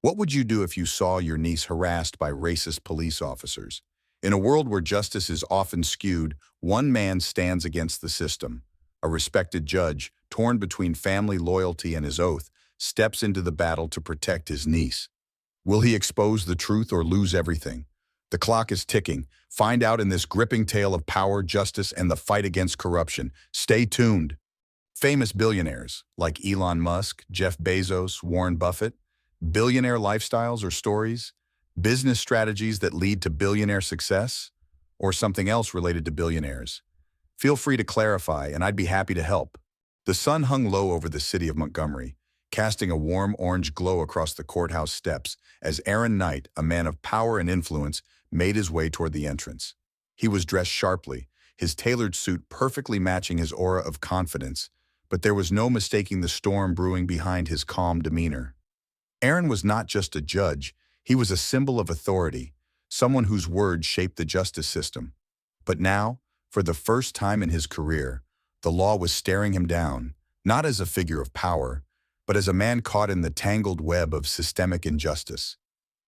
What would you do if you saw your niece harassed by racist police officers? In a world where justice is often skewed, one man stands against the system. A respected judge, torn between family loyalty and his oath, steps into the battle to protect his niece. Will he expose the truth or lose everything? The clock is ticking. Find out in this gripping tale of power, justice, and the fight against corruption. Stay tuned. Famous billionaires like Elon Musk, Jeff Bezos, Warren Buffett, billionaire lifestyles or stories, business strategies that lead to billionaire success, or something else related to billionaires. Feel free to clarify, and I'd be happy to help. The sun hung low over the city of Montgomery, casting a warm orange glow across the courthouse steps as Aaron Knight, a man of power and influence, made his way toward the entrance. He was dressed sharply, his tailored suit perfectly matching his aura of confidence, but there was no mistaking the storm brewing behind his calm demeanor. Aaron was not just a judge, he was a symbol of authority, someone whose words shaped the justice system. But now, for the first time in his career, the law was staring him down, not as a figure of power, but as a man caught in the tangled web of systemic injustice.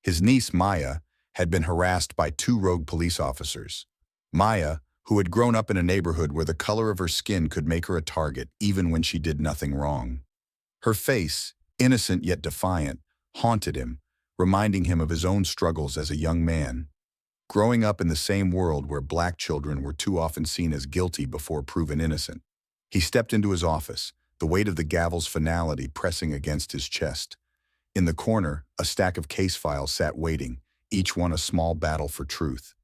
His niece, Maya, had been harassed by two rogue police officers. Maya, who had grown up in a neighborhood where the color of her skin could make her a target even when she did nothing wrong. Her face, innocent yet defiant, haunted him, reminding him of his own struggles as a young man. Growing up in the same world where black children were too often seen as guilty before proven innocent. He stepped into his office, the weight of the gavel's finality pressing against his chest. In the corner, a stack of case files sat waiting, each one a small battle for truth.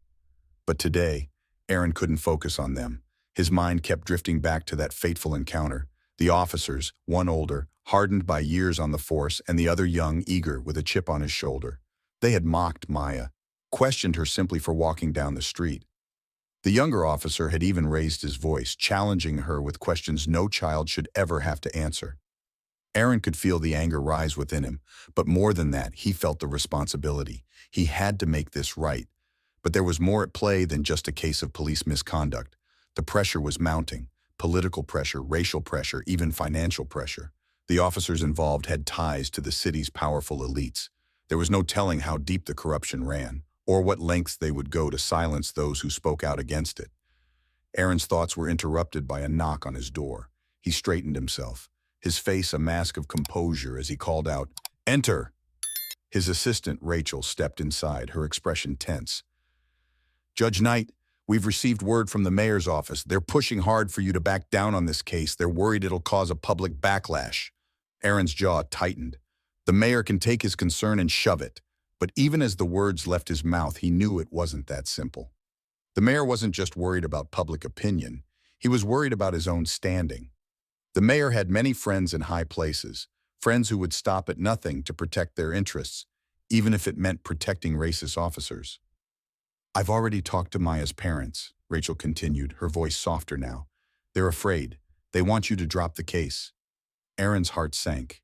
But today, Aaron couldn't focus on them. His mind kept drifting back to that fateful encounter. The officers, one older, hardened by years on the force, and the other young, eager, with a chip on his shoulder. They had mocked Maya, questioned her simply for walking down the street. The younger officer had even raised his voice, challenging her with questions no child should ever have to answer. Aaron could feel the anger rise within him, but more than that, he felt the responsibility. He had to make this right. But there was more at play than just a case of police misconduct. The pressure was mounting. Political pressure, racial pressure, even financial pressure. The officers involved had ties to the city's powerful elites. There was no telling how deep the corruption ran, or what lengths they would go to silence those who spoke out against it. Aaron's thoughts were interrupted by a knock on his door. He straightened himself, his face a mask of composure as he called out, "Enter!" His assistant, Rachel, stepped inside, her expression tense. "Judge Knight, we've received word from the mayor's office. They're pushing hard for you to back down on this case. They're worried it'll cause a public backlash." Aaron's jaw tightened. The mayor can take his concern and shove it. But even as the words left his mouth, he knew it wasn't that simple. The mayor wasn't just worried about public opinion. He was worried about his own standing. The mayor had many friends in high places, friends who would stop at nothing to protect their interests, even if it meant protecting racist officers. "I've already talked to Maya's parents," Rachel continued, her voice softer now. "They're afraid. They want you to drop the case." Aaron's heart sank.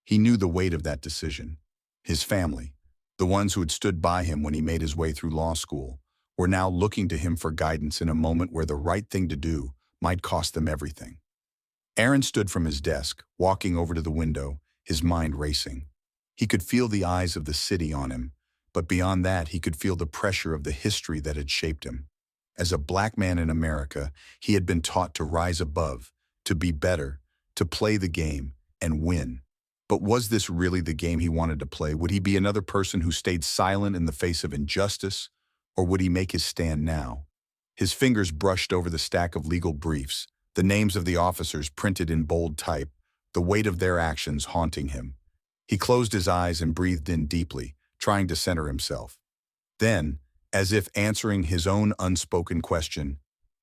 He knew the weight of that decision. His family, the ones who had stood by him when he made his way through law school, were now looking to him for guidance in a moment where the right thing to do might cost them everything. Aaron stood from his desk, walking over to the window, his mind racing. He could feel the eyes of the city on him, but beyond that, he could feel the pressure of the history that had shaped him. As a black man in America, he had been taught to rise above, to be better, to play the game, and win. But was this really the game he wanted to play? Would he be another person who stayed silent in the face of injustice, or would he make his stand now? His fingers brushed over the stack of legal briefs, the names of the officers printed in bold type, the weight of their actions haunting him. He closed his eyes and breathed in deeply, trying to center himself. Then, as if answering his own unspoken question,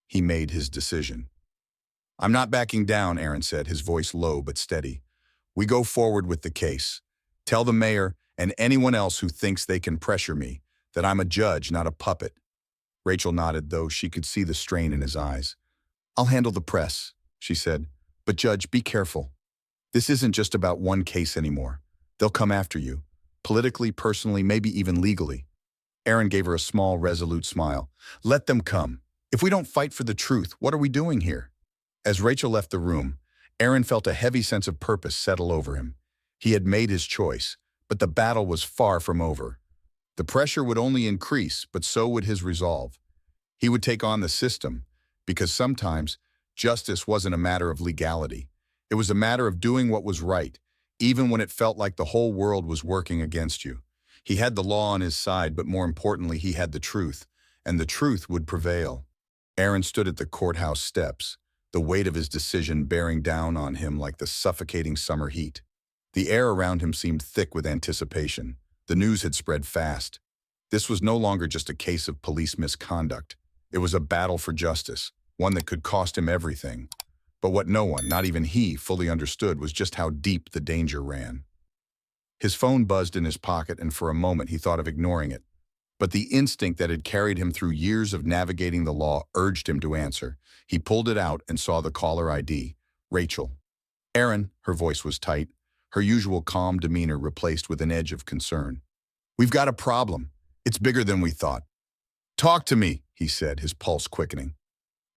he made his decision. "I'm not backing down," Aaron said, his voice low but steady. "We go forward with the case. Tell the mayor and anyone else who thinks they can pressure me that I'm a judge, not a puppet." Rachel nodded, though she could see the strain in his eyes. "I'll handle the press," she said. "But Judge, be careful. This isn't just about one case anymore. They'll come after you. Politically, personally, maybe even legally." Aaron gave her a small, resolute smile. "Let them come. If we don't fight for the truth, what are we doing here?" As Rachel left the room, Aaron felt a heavy sense of purpose settle over him. He had made his choice, But the battle was far from over. The pressure would only increase, but so would his resolve. He would take on the system, because sometimes justice wasn't a matter of legality. It was a matter of doing what was right, even when it felt like the whole world was working against you. He had the law on his side, but more importantly, he had the truth, and the truth would prevail. Aaron stood at the courthouse steps, the weight of his decision bearing down on him like the suffocating summer heat. The air around him seemed thick with anticipation. The news had spread fast. This was no longer just a case of police misconduct. It was a battle for justice, one that could cost him everything. But what no one, not even he, fully understood was just how deep the danger ran. His phone buzzed in his pocket, and for a moment he thought of ignoring it. But the instinct that had carried him through years of navigating the law urged him to answer. He pulled it out and saw the caller ID, Rachel. Aaron, her voice was tight, her usual calm demeanor replaced with an edge of concern. "We've got a problem. It's bigger than we thought." "Talk to me," he said, his pulse quickening.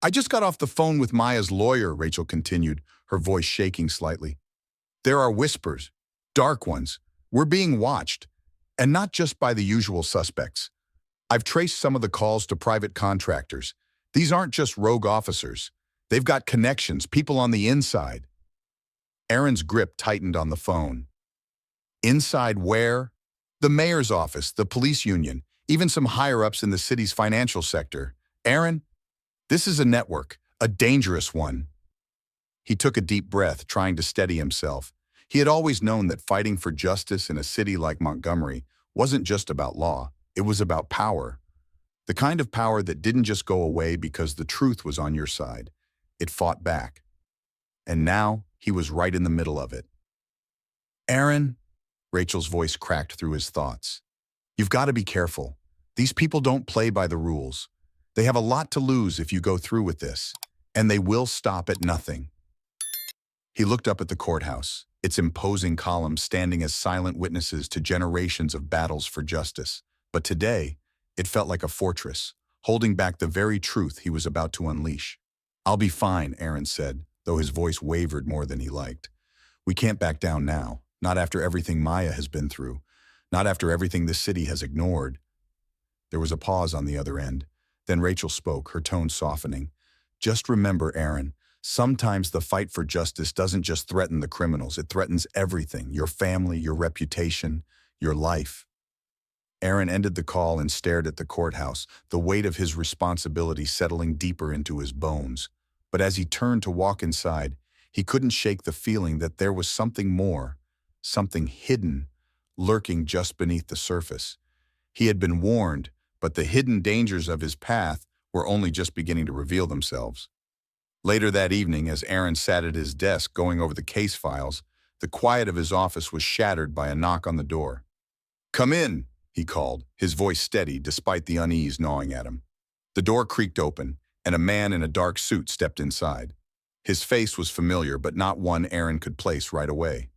"I just got off the phone with Maya's lawyer," Rachel continued, her voice shaking slightly. "There are whispers, dark ones. We're being watched, and not just by the usual suspects. I've traced some of the calls to private contractors. These aren't just rogue officers. They've got connections, people on the inside." Aaron's grip tightened on the phone. "Inside where?" "The mayor's office, the police union, even some higher-ups in the city's financial sector. Aaron, this is a network, a dangerous one." He took a deep breath, trying to steady himself. He had always known that fighting for justice in a city like Montgomery wasn't just about law, it was about power. The kind of power that didn't just go away because the truth was on your side. It fought back. And now, he was right in the middle of it. "Aaron," Rachel's voice cracked through his thoughts. "You've got to be careful. These people don't play by the rules. They have a lot to lose if you go through with this, and they will stop at nothing." He looked up at the courthouse, its imposing columns standing as silent witnesses to generations of battles for justice. But today, it felt like a fortress, holding back the very truth he was about to unleash. "I'll be fine," Aaron said, though his voice wavered more than he liked. "We can't back down now, not after everything Maya has been through, not after everything this city has ignored." There was a pause on the other end. Then Rachel spoke, her tone softening. "Just remember, Aaron, sometimes the fight for justice doesn't just threaten the criminals, it threatens everything, your family, your reputation, your life." Aaron ended the call and stared at the courthouse, the weight of his responsibility settling deeper into his bones. But as he turned to walk inside, he couldn't shake the feeling that there was something more, something hidden, lurking just beneath the surface. He had been warned, but the hidden dangers of his path were only just beginning to reveal themselves. Later that evening, as Aaron sat at his desk going over the case files, the quiet of his office was shattered by a knock on the door. "Come in," he called, his voice steady despite the unease gnawing at him. The door creaked open, and a man in a dark suit stepped inside. His face was familiar, but not one Aaron could place right away.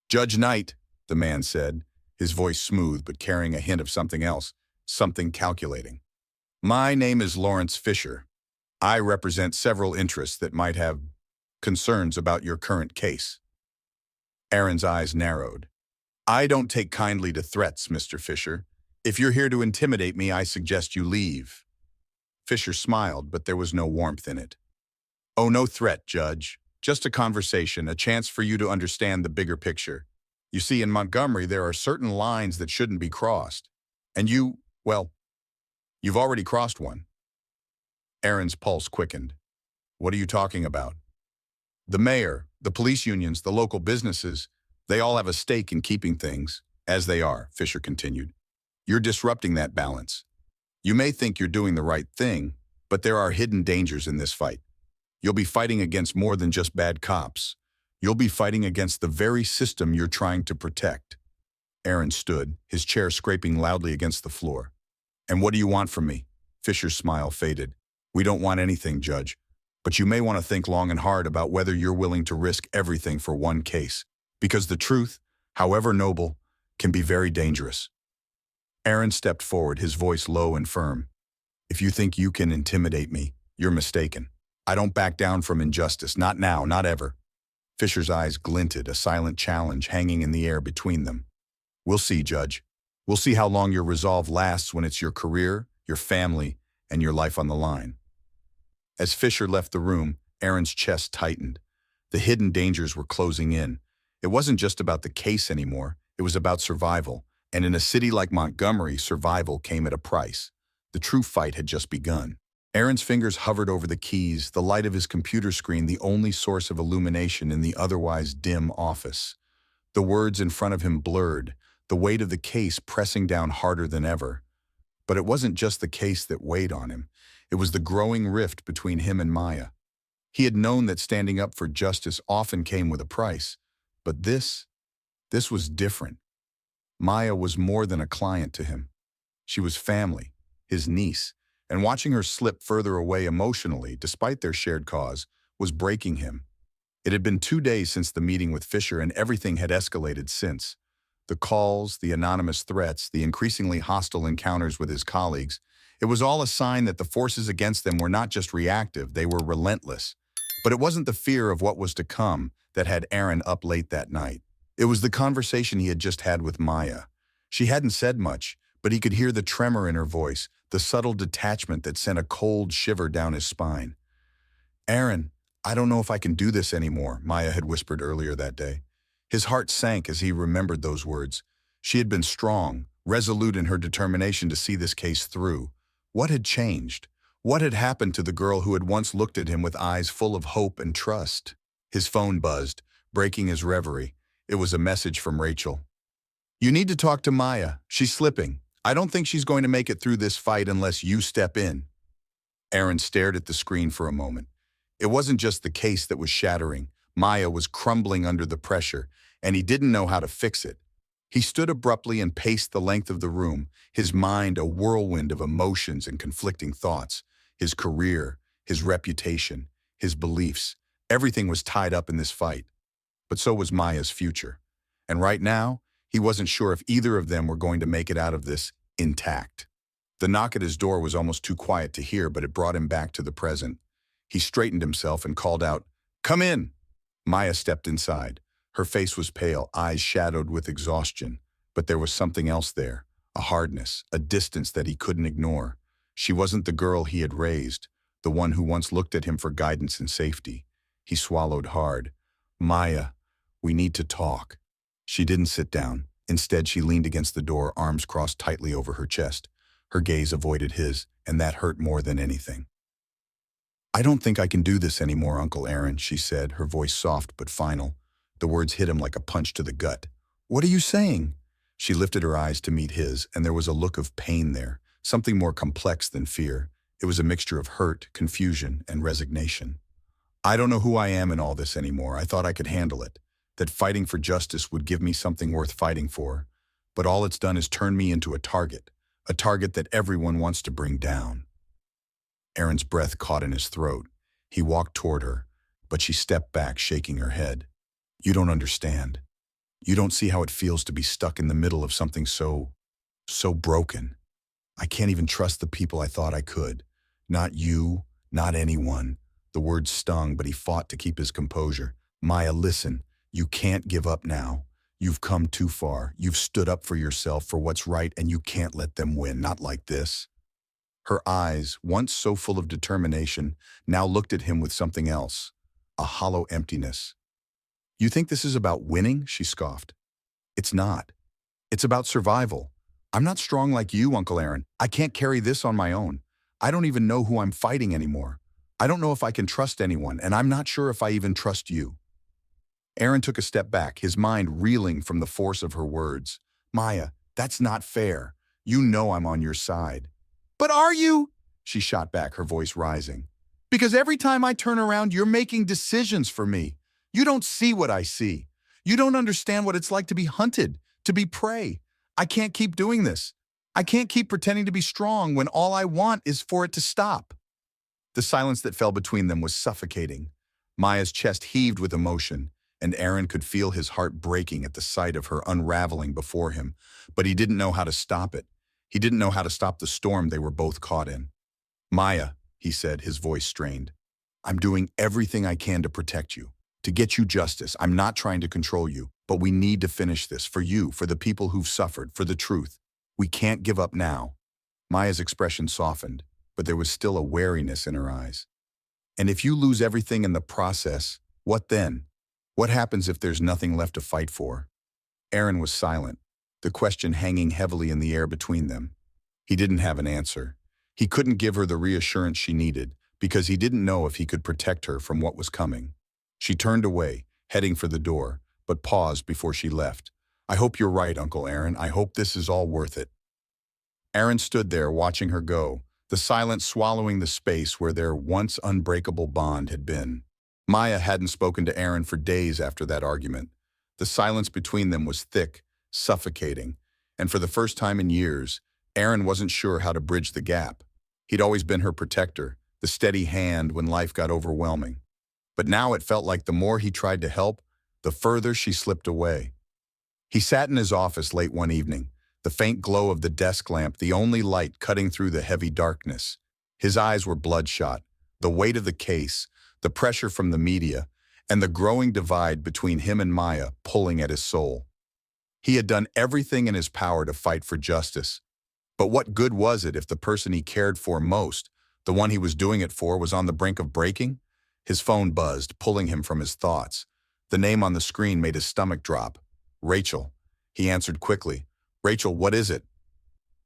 "Judge Knight," the man said, his voice smooth but carrying a hint of something else, something calculating. "My name is Lawrence Fisher. I represent several interests that might have concerns about your current case." Aaron's eyes narrowed. "I don't take kindly to threats, Mr. Fisher. If you're here to intimidate me, I suggest you leave." Fisher smiled, but there was no warmth in it. "Oh, no threat, Judge. Just a conversation, a chance for you to understand the bigger picture. You see, in Montgomery, there are certain lines that shouldn't be crossed. And you've already crossed one." Aaron's pulse quickened. "What are you talking about?" "The mayor, the police unions, the local businesses, they all have a stake in keeping things as they are," Fisher continued. "You're disrupting that balance. You may think you're doing the right thing, but there are hidden dangers in this fight. You'll be fighting against more than just bad cops. You'll be fighting against the very system you're trying to protect." Aaron stood, his chair scraping loudly against the floor. "And what do you want from me?" Fisher's smile faded. "We don't want anything, Judge. But you may want to think long and hard about whether you're willing to risk everything for one case. Because the truth, however noble, can be very dangerous." Aaron stepped forward, his voice low and firm. "If you think you can intimidate me, you're mistaken. I don't back down from injustice, not now, not ever." Fisher's eyes glinted, a silent challenge hanging in the air between them. We'll see, Judge. We'll see how long your resolve lasts when it's your career, your family, and your life on the line. As Fisher left the room, Aaron's chest tightened. The hidden dangers were closing in. It wasn't just about the case anymore. It was about survival. And in a city like Montgomery, survival came at a price. The true fight had just begun. Aaron's fingers hovered over the keys, the light of his computer screen the only source of illumination in the otherwise dim office. The words in front of him blurred, the weight of the case pressing down harder than ever. But it wasn't just the case that weighed on him. It was the growing rift between him and Maya. He had known that standing up for justice often came with a price. But this was different. Maya was more than a client to him. She was family, his niece, and watching her slip further away emotionally, despite their shared cause, was breaking him. It had been 2 days since the meeting with Fisher, and everything had escalated since. The calls, the anonymous threats, the increasingly hostile encounters with his colleagues, it was all a sign that the forces against them were not just reactive, they were relentless. But it wasn't the fear of what was to come that had Aaron up late that night. It was the conversation he had just had with Maya. She hadn't said much, but he could hear the tremor in her voice, the subtle detachment that sent a cold shiver down his spine. "Aaron, I don't know if I can do this anymore," Maya had whispered earlier that day. His heart sank as he remembered those words. She had been strong, resolute in her determination to see this case through. What had changed? What had happened to the girl who had once looked at him with eyes full of hope and trust? His phone buzzed, breaking his reverie. It was a message from Rachel. "You need to talk to Maya. She's slipping. I don't think she's going to make it through this fight unless you step in." Aaron stared at the screen for a moment. It wasn't just the case that was shattering. Maya was crumbling under the pressure, and he didn't know how to fix it. He stood abruptly and paced the length of the room, his mind a whirlwind of emotions and conflicting thoughts. His career, his reputation, his beliefs, everything was tied up in this fight. But so was Maya's future. And right now, he wasn't sure if either of them were going to make it out of this intact. The knock at his door was almost too quiet to hear, but it brought him back to the present. He straightened himself and called out, "Come in!" Maya stepped inside. Her face was pale, eyes shadowed with exhaustion. But there was something else there, a hardness, a distance that he couldn't ignore. She wasn't the girl he had raised, the one who once looked at him for guidance and safety. He swallowed hard. "Maya, we need to talk." She didn't sit down. Instead, she leaned against the door, arms crossed tightly over her chest. Her gaze avoided his, and that hurt more than anything. "I don't think I can do this anymore, Uncle Aaron," she said, her voice soft but final. The words hit him like a punch to the gut. "What are you saying?" She lifted her eyes to meet his, and there was a look of pain there, something more complex than fear. It was a mixture of hurt, confusion, and resignation. "I don't know who I am in all this anymore. I thought I could handle it, that fighting for justice would give me something worth fighting for. But all it's done is turn me into a target that everyone wants to bring down." Aaron's breath caught in his throat. He walked toward her, but she stepped back, shaking her head. "You don't understand. You don't see how it feels to be stuck in the middle of something so broken. I can't even trust the people I thought I could. Not you, not anyone." The words stung, but he fought to keep his composure. "Maya, listen, you can't give up now. You've come too far. You've stood up for yourself, for what's right, and you can't let them win, not like this." Her eyes, once so full of determination, now looked at him with something else, a hollow emptiness. "You think this is about winning?" she scoffed. "It's not. It's about survival. I'm not strong like you, Uncle Aaron. I can't carry this on my own. I don't even know who I'm fighting anymore. I don't know if I can trust anyone, and I'm not sure if I even trust you." Aaron took a step back, his mind reeling from the force of her words. "Maya, that's not fair. You know I'm on your side." "But are you?" she shot back, her voice rising. "Because every time I turn around, you're making decisions for me. You don't see what I see. You don't understand what it's like to be hunted, to be prey. I can't keep doing this. I can't keep pretending to be strong when all I want is for it to stop." The silence that fell between them was suffocating. Maya's chest heaved with emotion, and Aaron could feel his heart breaking at the sight of her unraveling before him. But he didn't know how to stop it. He didn't know how to stop the storm they were both caught in. "Maya," he said, his voice strained, "I'm doing everything I can to protect you, to get you justice. I'm not trying to control you. But we need to finish this, for you, for the people who've suffered, for the truth. We can't give up now. Maya's expression softened, but there was still a wariness in her eyes. And if you lose everything in the process, what then? What happens if there's nothing left to fight for? Aaron was silent, the question hanging heavily in the air between them. He didn't have an answer. He couldn't give her the reassurance she needed, because he didn't know if he could protect her from what was coming. She turned away, heading for the door, but paused before she left. I hope you're right, Uncle Aaron. I hope this is all worth it. Aaron stood there watching her go, the silence swallowing the space where their once unbreakable bond had been. Maya hadn't spoken to Aaron for days after that argument. The silence between them was thick, suffocating, and for the first time in years, Aaron wasn't sure how to bridge the gap. He'd always been her protector, the steady hand when life got overwhelming. But now it felt like the more he tried to help, the further she slipped away. He sat in his office late one evening, the faint glow of the desk lamp the only light cutting through the heavy darkness. His eyes were bloodshot, the weight of the case, the pressure from the media, and the growing divide between him and Maya pulling at his soul. He had done everything in his power to fight for justice. But what good was it if the person he cared for most, the one he was doing it for, was on the brink of breaking? His phone buzzed, pulling him from his thoughts. The name on the screen made his stomach drop. Rachel. He answered quickly. Rachel, what is it?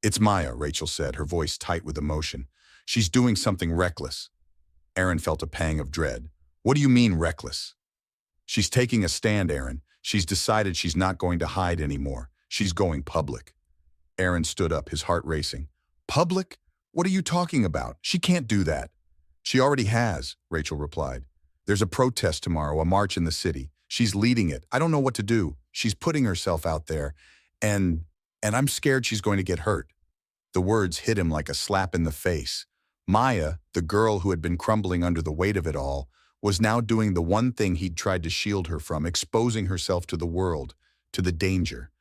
It's Maya, Rachel said, her voice tight with emotion. She's doing something reckless. Aaron felt a pang of dread. What do you mean reckless? She's taking a stand, Aaron. She's decided she's not going to hide anymore. She's going public. Aaron stood up, his heart racing. Public? What are you talking about? She can't do that. She already has, Rachel replied. There's a protest tomorrow, a march in the city. She's leading it. I don't know what to do. She's putting herself out there, and I'm scared she's going to get hurt. The words hit him like a slap in the face. Maya, the girl who had been crumbling under the weight of it all, was now doing the one thing he'd tried to shield her from, exposing herself to the world, to the danger.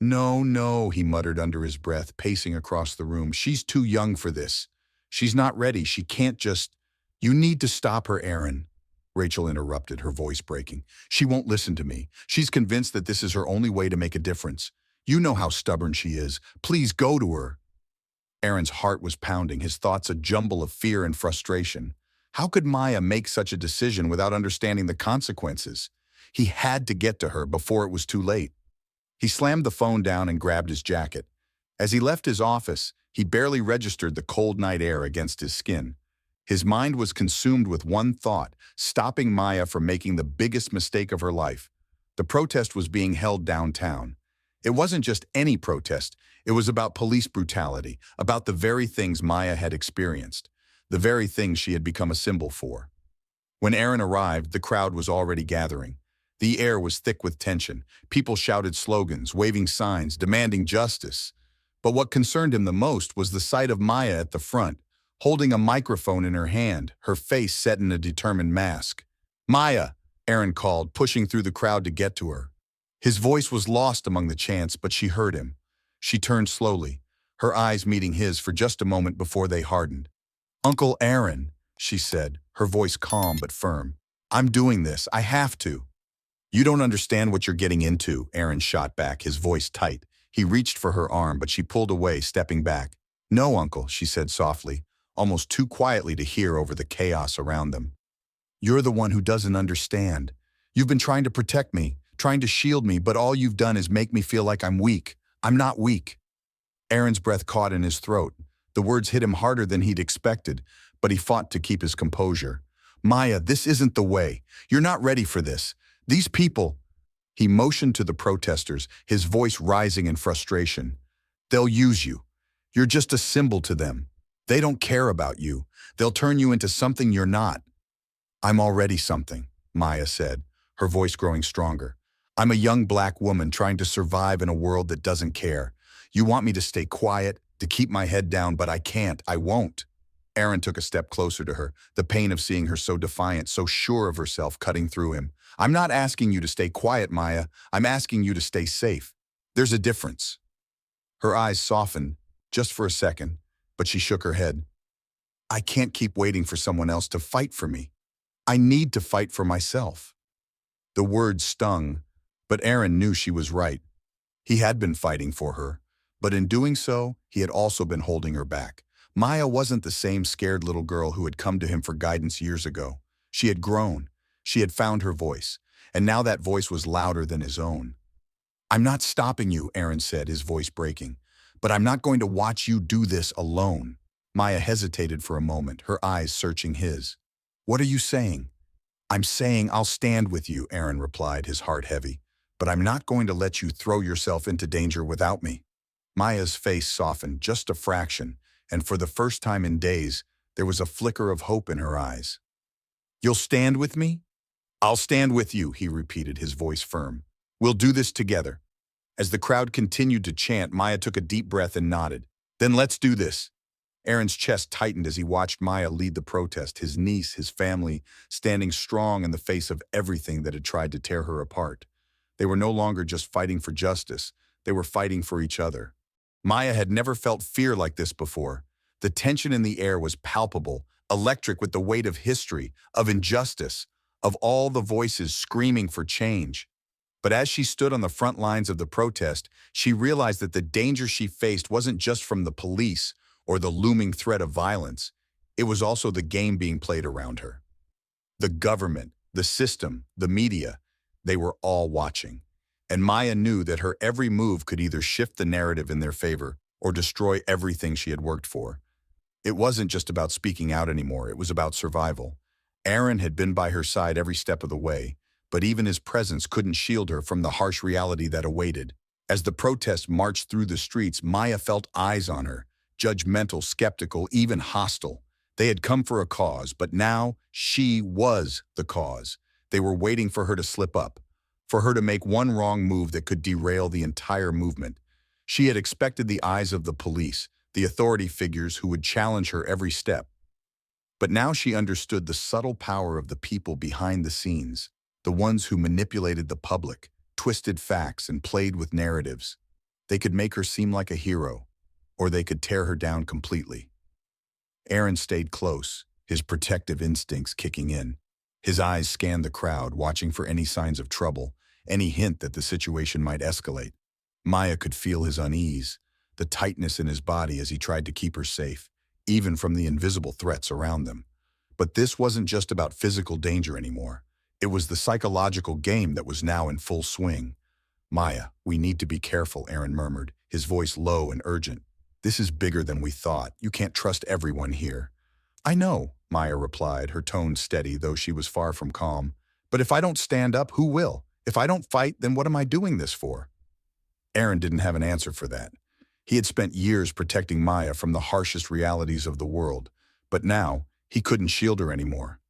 No, no, he muttered under his breath, pacing across the room. She's too young for this. She's not ready. She can't just... You need to stop her, Aaron. Rachel interrupted, her voice breaking. She won't listen to me. She's convinced that this is her only way to make a difference. You know how stubborn she is. Please go to her. Aaron's heart was pounding, his thoughts a jumble of fear and frustration. How could Maya make such a decision without understanding the consequences? He had to get to her before it was too late. He slammed the phone down and grabbed his jacket. As he left his office, he barely registered the cold night air against his skin. His mind was consumed with one thought, stopping Maya from making the biggest mistake of her life. The protest was being held downtown. It wasn't just any protest. It was about police brutality, about the very things Maya had experienced, the very things she had become a symbol for. When Aaron arrived, the crowd was already gathering. The air was thick with tension. People shouted slogans, waving signs, demanding justice. But what concerned him the most was the sight of Maya at the front, holding a microphone in her hand, her face set in a determined mask. Maya, Aaron called, pushing through the crowd to get to her. His voice was lost among the chants, but she heard him. She turned slowly, her eyes meeting his for just a moment before they hardened. Uncle Aaron, she said, her voice calm but firm. I'm doing this. I have to. You don't understand what you're getting into, Aaron shot back, his voice tight. He reached for her arm, but she pulled away, stepping back. No, Uncle, she said softly, almost too quietly to hear over the chaos around them. You're the one who doesn't understand. You've been trying to protect me, trying to shield me, but all you've done is make me feel like I'm weak. I'm not weak. Aaron's breath caught in his throat. The words hit him harder than he'd expected, but he fought to keep his composure. Maya, this isn't the way. You're not ready for this. These people... He motioned to the protesters, his voice rising in frustration. They'll use you. You're just a symbol to them. They don't care about you. They'll turn you into something you're not. I'm already something, Maya said, her voice growing stronger. I'm a young black woman trying to survive in a world that doesn't care. You want me to stay quiet, to keep my head down, but I can't. I won't. Aaron took a step closer to her, the pain of seeing her so defiant, so sure of herself cutting through him. I'm not asking you to stay quiet, Maya. I'm asking you to stay safe. There's a difference. Her eyes softened, just for a second, but she shook her head. I can't keep waiting for someone else to fight for me. I need to fight for myself. The words stung, But Aaron knew she was right. He had been fighting for her, but in doing so, he had also been holding her back. Maya wasn't the same scared little girl who had come to him for guidance years ago. She had grown. She had found her voice, and now that voice was louder than his own. "I'm not stopping you," Aaron said, his voice breaking, "but I'm not going to watch you do this alone." Maya hesitated for a moment, her eyes searching his. "What are you saying?" "I'm saying I'll stand with you," Aaron replied, his heart heavy, "but I'm not going to let you throw yourself into danger without me." Maya's face softened just a fraction, and for the first time in days, there was a flicker of hope in her eyes. "You'll stand with me?" "I'll stand with you," he repeated, his voice firm. "We'll do this together." As the crowd continued to chant, Maya took a deep breath and nodded. "Then let's do this." Aaron's chest tightened as he watched Maya lead the protest, his niece, his family, standing strong in the face of everything that had tried to tear her apart. They were no longer just fighting for justice, they were fighting for each other. Maya had never felt fear like this before. The tension in the air was palpable, electric with the weight of history, of injustice, of all the voices screaming for change. But as she stood on the front lines of the protest, she realized that the danger she faced wasn't just from the police or the looming threat of violence. It was also the game being played around her. The government, the system, the media, they were all watching. And Maya knew that her every move could either shift the narrative in their favor or destroy everything she had worked for. It wasn't just about speaking out anymore, it was about survival. Aaron had been by her side every step of the way, but even his presence couldn't shield her from the harsh reality that awaited. As the protest marched through the streets, Maya felt eyes on her, judgmental, skeptical, even hostile. They had come for a cause, but now she was the cause. They were waiting for her to slip up, for her to make one wrong move that could derail the entire movement. She had expected the eyes of the police, the authority figures who would challenge her every step. But now she understood the subtle power of the people behind the scenes, the ones who manipulated the public, twisted facts, and played with narratives. They could make her seem like a hero, or they could tear her down completely. Aaron stayed close, his protective instincts kicking in. His eyes scanned the crowd, watching for any signs of trouble, any hint that the situation might escalate. Maya could feel his unease, the tightness in his body as he tried to keep her safe, even from the invisible threats around them. But this wasn't just about physical danger anymore. It was the psychological game that was now in full swing. "Maya, we need to be careful," Aaron murmured, his voice low and urgent. "This is bigger than we thought. You can't trust everyone here." "I know," Maya replied, her tone steady, though she was far from calm. "But if I don't stand up, who will? If I don't fight, then what am I doing this for?" Aaron didn't have an answer for that. He had spent years protecting Maya from the harshest realities of the world, but now he couldn't shield her anymore.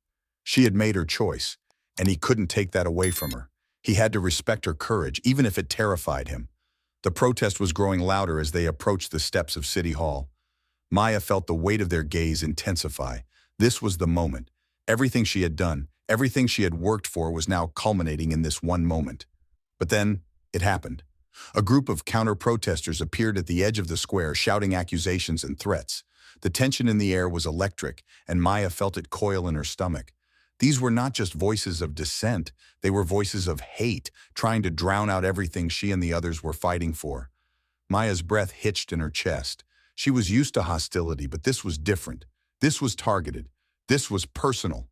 She had made her choice, and he couldn't take that away from her. He had to respect her courage, even if it terrified him. The protest was growing louder as they approached the steps of City Hall. Maya felt the weight of their gaze intensify. This was the moment. Everything she had done, everything she had worked for was now culminating in this one moment. But then, it happened. A group of counter-protesters appeared at the edge of the square, shouting accusations and threats. The tension in the air was electric, and Maya felt it coil in her stomach. These were not just voices of dissent, they were voices of hate, trying to drown out everything she and the others were fighting for. Maya's breath hitched in her chest. She was used to hostility, but this was different. This was targeted. This was personal.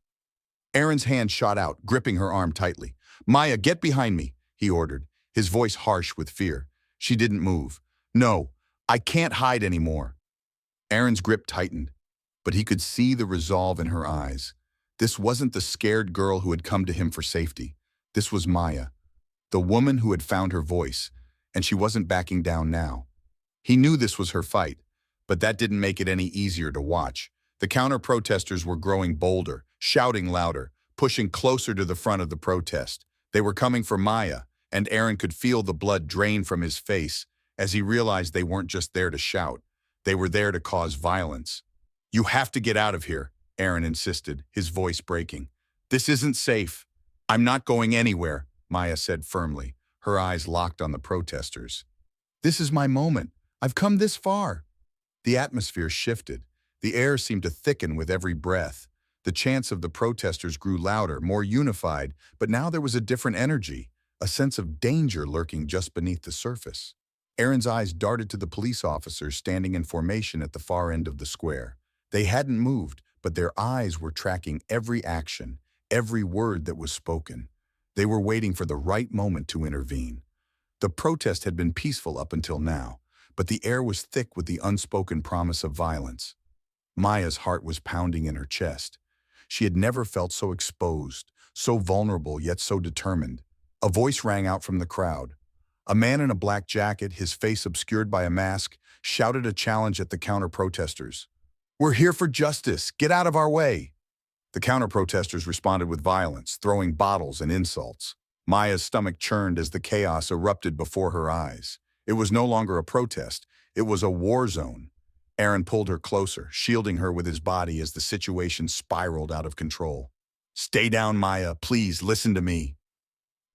Aaron's hand shot out, gripping her arm tightly. "Maya, get behind me," he ordered, his voice harsh with fear. She didn't move. "No, I can't hide anymore." Aaron's grip tightened, but he could see the resolve in her eyes. This wasn't the scared girl who had come to him for safety. This was Maya, the woman who had found her voice, and she wasn't backing down now. He knew this was her fight, but that didn't make it any easier to watch. The counter-protesters were growing bolder, shouting louder, pushing closer to the front of the protest. They were coming for Maya, and Aaron could feel the blood drain from his face as he realized they weren't just there to shout. They were there to cause violence. "You have to get out of here," Aaron insisted, his voice breaking. "This isn't safe." "I'm not going anywhere," Maya said firmly, her eyes locked on the protesters. "This is my moment. I've come this far." The atmosphere shifted. The air seemed to thicken with every breath. The chants of the protesters grew louder, more unified, but now there was a different energy, a sense of danger lurking just beneath the surface. Aaron's eyes darted to the police officers standing in formation at the far end of the square. They hadn't moved, but their eyes were tracking every action, every word that was spoken. They were waiting for the right moment to intervene. The protest had been peaceful up until now, but the air was thick with the unspoken promise of violence. Maya's heart was pounding in her chest. She had never felt so exposed, so vulnerable yet so determined. A voice rang out from the crowd. A man in a black jacket, his face obscured by a mask, shouted a challenge at the counter-protesters. "We're here for justice! Get out of our way!" The counter-protesters responded with violence, throwing bottles and insults. Maya's stomach churned as the chaos erupted before her eyes. It was no longer a protest, it was a war zone. Aaron pulled her closer, shielding her with his body as the situation spiraled out of control. "Stay down, Maya. Please, listen to me."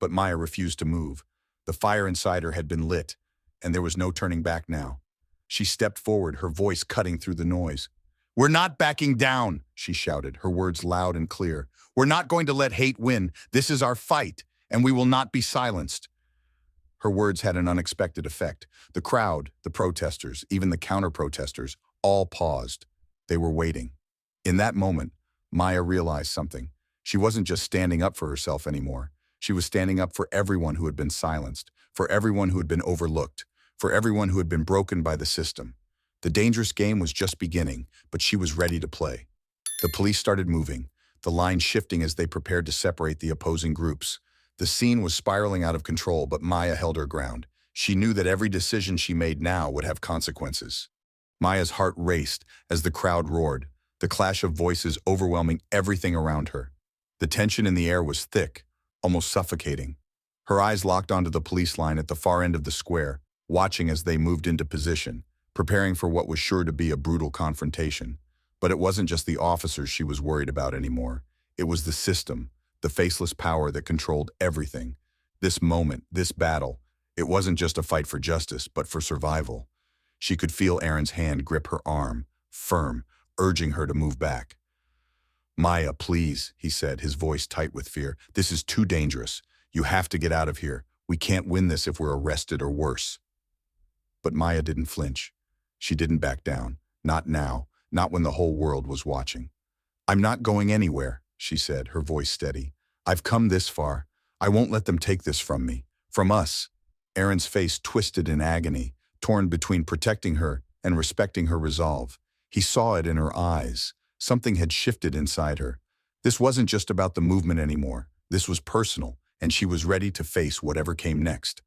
But Maya refused to move. The fire inside her had been lit, and there was no turning back now. She stepped forward, her voice cutting through the noise. "We're not backing down," she shouted, her words loud and clear. "We're not going to let hate win. This is our fight, and we will not be silenced." Her words had an unexpected effect. The crowd, the protesters, even the counter-protesters, all paused. They were waiting. In that moment, Maya realized something. She wasn't just standing up for herself anymore. She was standing up for everyone who had been silenced, for everyone who had been overlooked, for everyone who had been broken by the system. The dangerous game was just beginning, but she was ready to play. The police started moving, the line shifting as they prepared to separate the opposing groups. The scene was spiraling out of control, but Maya held her ground. She knew that every decision she made now would have consequences. Maya's heart raced as the crowd roared, the clash of voices overwhelming everything around her. The tension in the air was thick, almost suffocating. Her eyes locked onto the police line at the far end of the square, watching as they moved into position, preparing for what was sure to be a brutal confrontation. But it wasn't just the officers she was worried about anymore. It was the system, the faceless power that controlled everything. This moment, this battle, it wasn't just a fight for justice, but for survival. She could feel Aaron's hand grip her arm, firm, urging her to move back. "Maya, please," he said, his voice tight with fear. "This is too dangerous. You have to get out of here. We can't win this if we're arrested or worse." But Maya didn't flinch. She didn't back down. Not now, not when the whole world was watching. "I'm not going anywhere," she said, her voice steady. "I've come this far. I won't let them take this from me. From us." Aaron's face twisted in agony, torn between protecting her and respecting her resolve. He saw it in her eyes. Something had shifted inside her. This wasn't just about the movement anymore. This was personal, and she was ready to face whatever came next.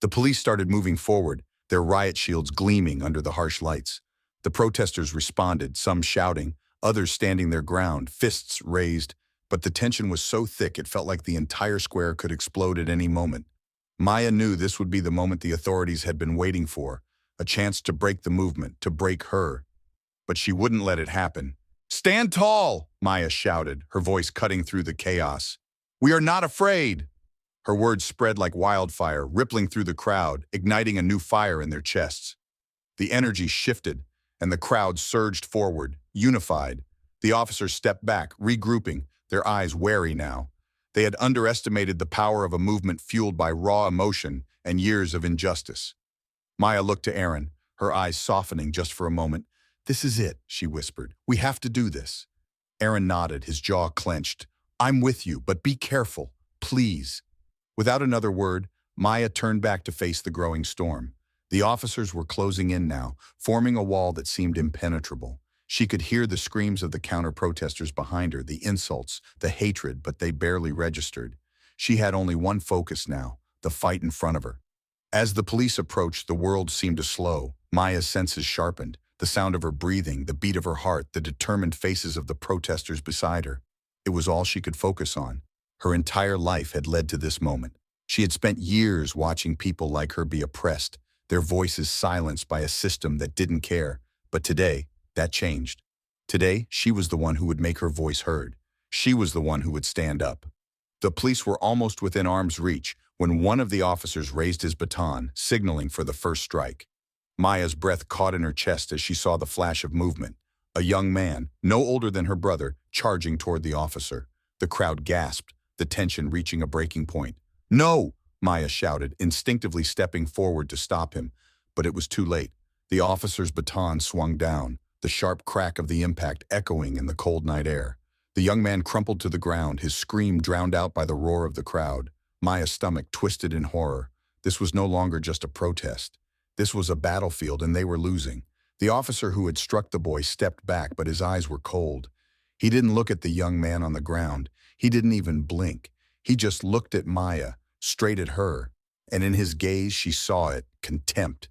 The police started moving forward, their riot shields gleaming under the harsh lights. The protesters responded, some shouting, others standing their ground, fists raised, but the tension was so thick it felt like the entire square could explode at any moment. Maya knew this would be the moment the authorities had been waiting for, a chance to break the movement, to break her. But she wouldn't let it happen. "Stand tall!" Maya shouted, her voice cutting through the chaos. "We are not afraid!" Her words spread like wildfire, rippling through the crowd, igniting a new fire in their chests. The energy shifted, and the crowd surged forward, unified. The officers stepped back, regrouping, their eyes wary now. They had underestimated the power of a movement fueled by raw emotion and years of injustice. Maya looked to Aaron, her eyes softening just for a moment. "This is it," she whispered. "We have to do this." Aaron nodded, his jaw clenched. "I'm with you, but be careful, please." Without another word, Maya turned back to face the growing storm. The officers were closing in now, forming a wall that seemed impenetrable. She could hear the screams of the counter-protesters behind her, the insults, the hatred, but they barely registered. She had only one focus now, the fight in front of her. As the police approached, the world seemed to slow. Maya's senses sharpened. The sound of her breathing, the beat of her heart, the determined faces of the protesters beside her. It was all she could focus on. Her entire life had led to this moment. She had spent years watching people like her be oppressed, their voices silenced by a system that didn't care. But today, that changed. Today, she was the one who would make her voice heard. She was the one who would stand up. The police were almost within arm's reach when one of the officers raised his baton, signaling for the first strike. Maya's breath caught in her chest as she saw the flash of movement. A young man, no older than her brother, charging toward the officer. The crowd gasped, the tension reaching a breaking point. "No!" Maya shouted, instinctively stepping forward to stop him. But it was too late. The officer's baton swung down, the sharp crack of the impact echoing in the cold night air. The young man crumpled to the ground, his scream drowned out by the roar of the crowd. Maya's stomach twisted in horror. This was no longer just a protest. This was a battlefield, and they were losing. The officer who had struck the boy stepped back, but his eyes were cold. He didn't look at the young man on the ground. He didn't even blink. He just looked at Maya, straight at her, and in his gaze she saw it, contempt.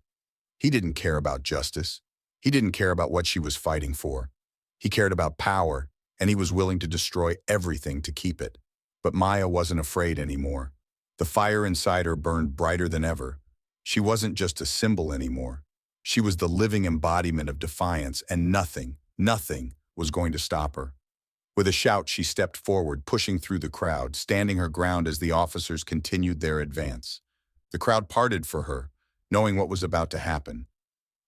He didn't care about justice. He didn't care about what she was fighting for. He cared about power, and he was willing to destroy everything to keep it. But Maya wasn't afraid anymore. The fire inside her burned brighter than ever. She wasn't just a symbol anymore. She was the living embodiment of defiance, and nothing was going to stop her. With a shout, she stepped forward, pushing through the crowd, standing her ground as the officers continued their advance. The crowd parted for her, knowing what was about to happen.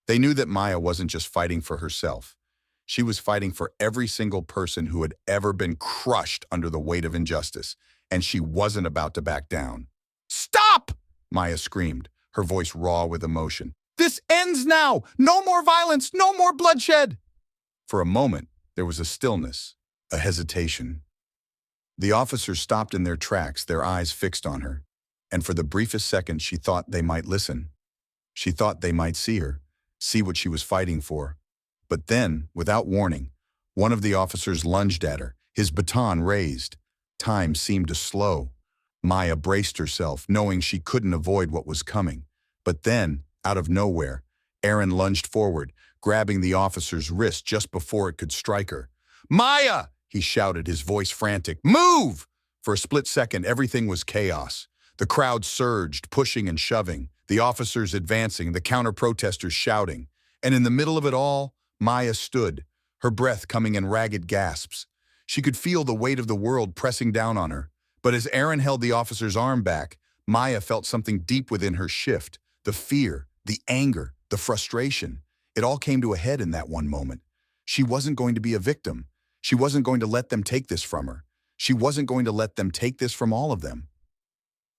They knew that Maya wasn't just fighting for herself. She was fighting for every single person who had ever been crushed under the weight of injustice, and she wasn't about to back down. "Stop!" Maya screamed, her voice raw with emotion. "This ends now! No more violence! No more bloodshed!" For a moment, there was a stillness, a hesitation. The officers stopped in their tracks, their eyes fixed on her, and for the briefest second she thought they might listen. She thought they might see her, see what she was fighting for. But then, without warning, one of the officers lunged at her, his baton raised. Time seemed to slow. Maya braced herself, knowing she couldn't avoid what was coming. But then, out of nowhere, Aaron lunged forward, grabbing the officer's wrist just before it could strike her. "Maya!" he shouted, his voice frantic. "Move!" For a split second, everything was chaos. The crowd surged, pushing and shoving, the officers advancing, the counter-protesters shouting. And in the middle of it all, Maya stood, her breath coming in ragged gasps. She could feel the weight of the world pressing down on her. But as Aaron held the officer's arm back, Maya felt something deep within her shift. The fear, the anger, the frustration. It all came to a head in that one moment. She wasn't going to be a victim. She wasn't going to let them take this from her. She wasn't going to let them take this from all of them.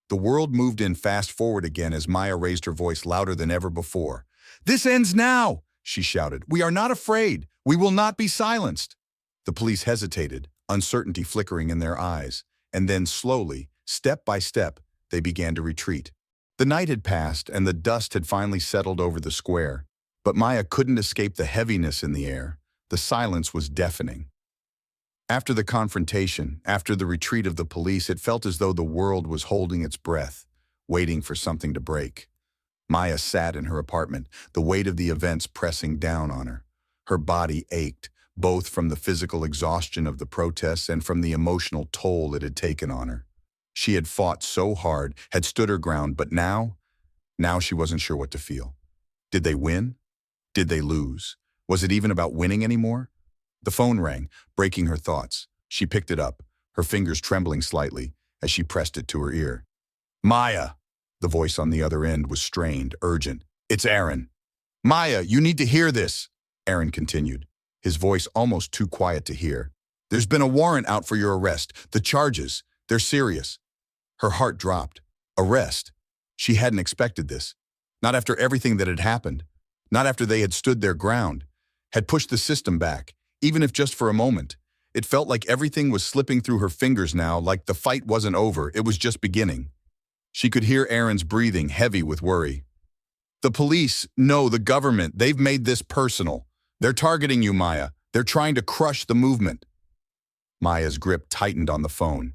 The world moved in fast forward again as Maya raised her voice louder than ever before. "This ends now!" she shouted. "We are not afraid. We will not be silenced." The police hesitated, uncertainty flickering in their eyes, and then slowly, step by step, they began to retreat. The night had passed and the dust had finally settled over the square, but Maya couldn't escape the heaviness in the air. The silence was deafening. After the confrontation, after the retreat of the police, it felt as though the world was holding its breath, waiting for something to break. Maya sat in her apartment, the weight of the events pressing down on her. Her body ached, both from the physical exhaustion of the protests and from the emotional toll it had taken on her. She had fought so hard, had stood her ground, but now she wasn't sure what to feel. Did they win? Did they lose? Was it even about winning anymore? The phone rang, breaking her thoughts. She picked it up, her fingers trembling slightly as she pressed it to her ear. "Maya!" The voice on the other end was strained, urgent. "It's Aaron." "Maya, you need to hear this," Aaron continued, his voice almost too quiet to hear. "There's been a warrant out for your arrest. The charges, they're serious." Her heart dropped. Arrest? She hadn't expected this. Not after everything that had happened. Not after they had stood their ground, had pushed the system back, even if just for a moment. It felt like everything was slipping through her fingers now, like the fight wasn't over, it was just beginning. She could hear Aaron's breathing, heavy with worry. "The police, no, the government, they've made this personal. They're targeting you, Maya. They're trying to crush the movement." Maya's grip tightened on the phone.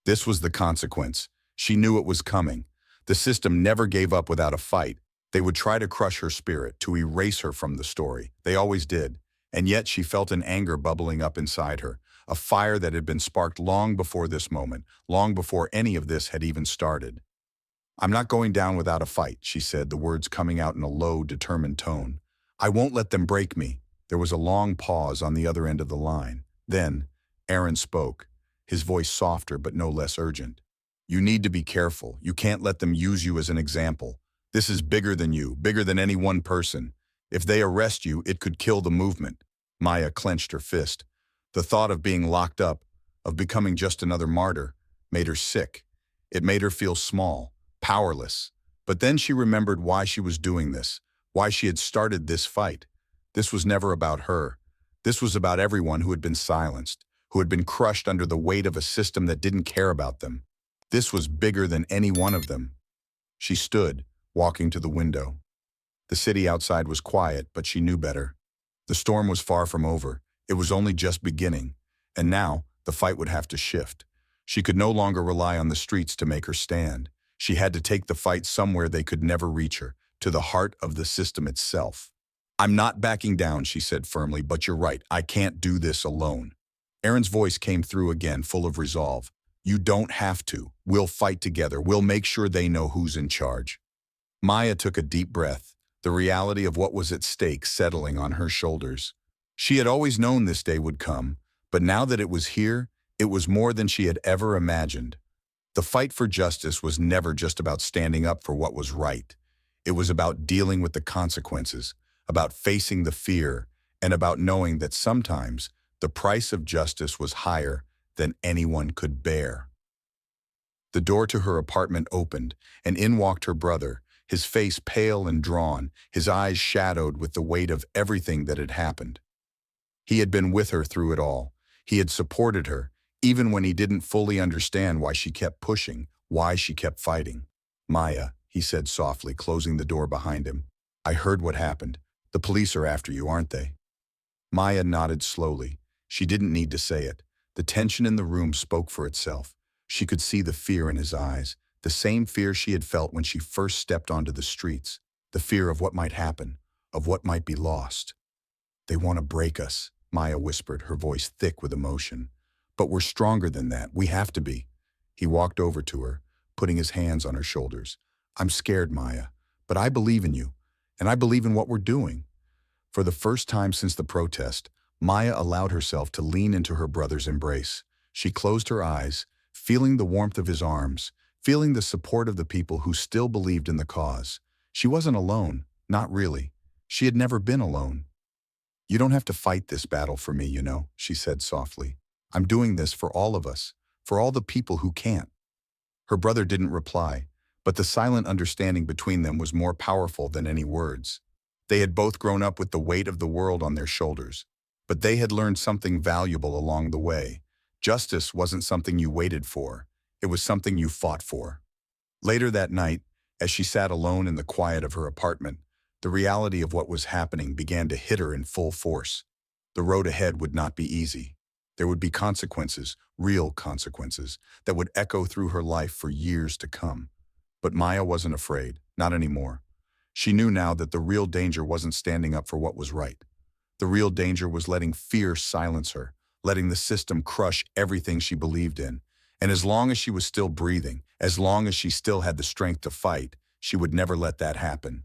This was the consequence. She knew it was coming. The system never gave up without a fight. They would try to crush her spirit, to erase her from the story. They always did. And yet she felt an anger bubbling up inside her, a fire that had been sparked long before this moment, long before any of this had even started. "I'm not going down without a fight," she said, the words coming out in a low, determined tone. "I won't let them break me." There was a long pause on the other end of the line. Then, Aaron spoke, his voice softer but no less urgent. "You need to be careful. You can't let them use you as an example. This is bigger than you, bigger than any one person. If they arrest you, it could kill the movement." Maya clenched her fist. The thought of being locked up, of becoming just another martyr, made her sick. It made her feel small, powerless. But then she remembered why she was doing this, why she had started this fight. This was never about her. This was about everyone who had been silenced, who had been crushed under the weight of a system that didn't care about them. This was bigger than any one of them. She stood, walking to the window. The city outside was quiet, but she knew better. The storm was far from over. It was only just beginning. And now, the fight would have to shift. She could no longer rely on the streets to make her stand. She had to take the fight somewhere they could never reach her, to the heart of the system itself. "I'm not backing down," she said firmly, "but you're right. I can't do this alone." Aaron's voice came through again, full of resolve. "You don't have to. We'll fight together. We'll make sure they know who's in charge." Maya took a deep breath, the reality of what was at stake settling on her shoulders. She had always known this day would come, but now that it was here, it was more than she had ever imagined. The fight for justice was never just about standing up for what was right. It was about dealing with the consequences, about facing the fear, and about knowing that sometimes the price of justice was higher than anyone could bear. The door to her apartment opened, and in walked her brother, his face pale and drawn, his eyes shadowed with the weight of everything that had happened. He had been with her through it all. He had supported her, even when he didn't fully understand why she kept pushing, why she kept fighting. "Maya," he said softly, closing the door behind him, "I heard what happened. The police are after you, aren't they?" Maya nodded slowly. She didn't need to say it. The tension in the room spoke for itself. She could see the fear in his eyes, the same fear she had felt when she first stepped onto the streets, the fear of what might happen, of what might be lost. "They want to break us," Maya whispered, her voice thick with emotion. "But we're stronger than that. We have to be." He walked over to her, putting his hands on her shoulders. "I'm scared, Maya, but I believe in you, and I believe in what we're doing." For the first time since the protest, Maya allowed herself to lean into her brother's embrace. She closed her eyes, feeling the warmth of his arms, feeling the support of the people who still believed in the cause. She wasn't alone, not really. She had never been alone. "You don't have to fight this battle for me, you know," she said softly. "I'm doing this for all of us, for all the people who can't." Her brother didn't reply, but the silent understanding between them was more powerful than any words. They had both grown up with the weight of the world on their shoulders, but they had learned something valuable along the way. Justice wasn't something you waited for. It was something you fought for. Later that night, as she sat alone in the quiet of her apartment, the reality of what was happening began to hit her in full force. The road ahead would not be easy. There would be consequences, real consequences, that would echo through her life for years to come. But Maya wasn't afraid, not anymore. She knew now that the real danger wasn't standing up for what was right. The real danger was letting fear silence her, letting the system crush everything she believed in. And as long as she was still breathing, as long as she still had the strength to fight, she would never let that happen.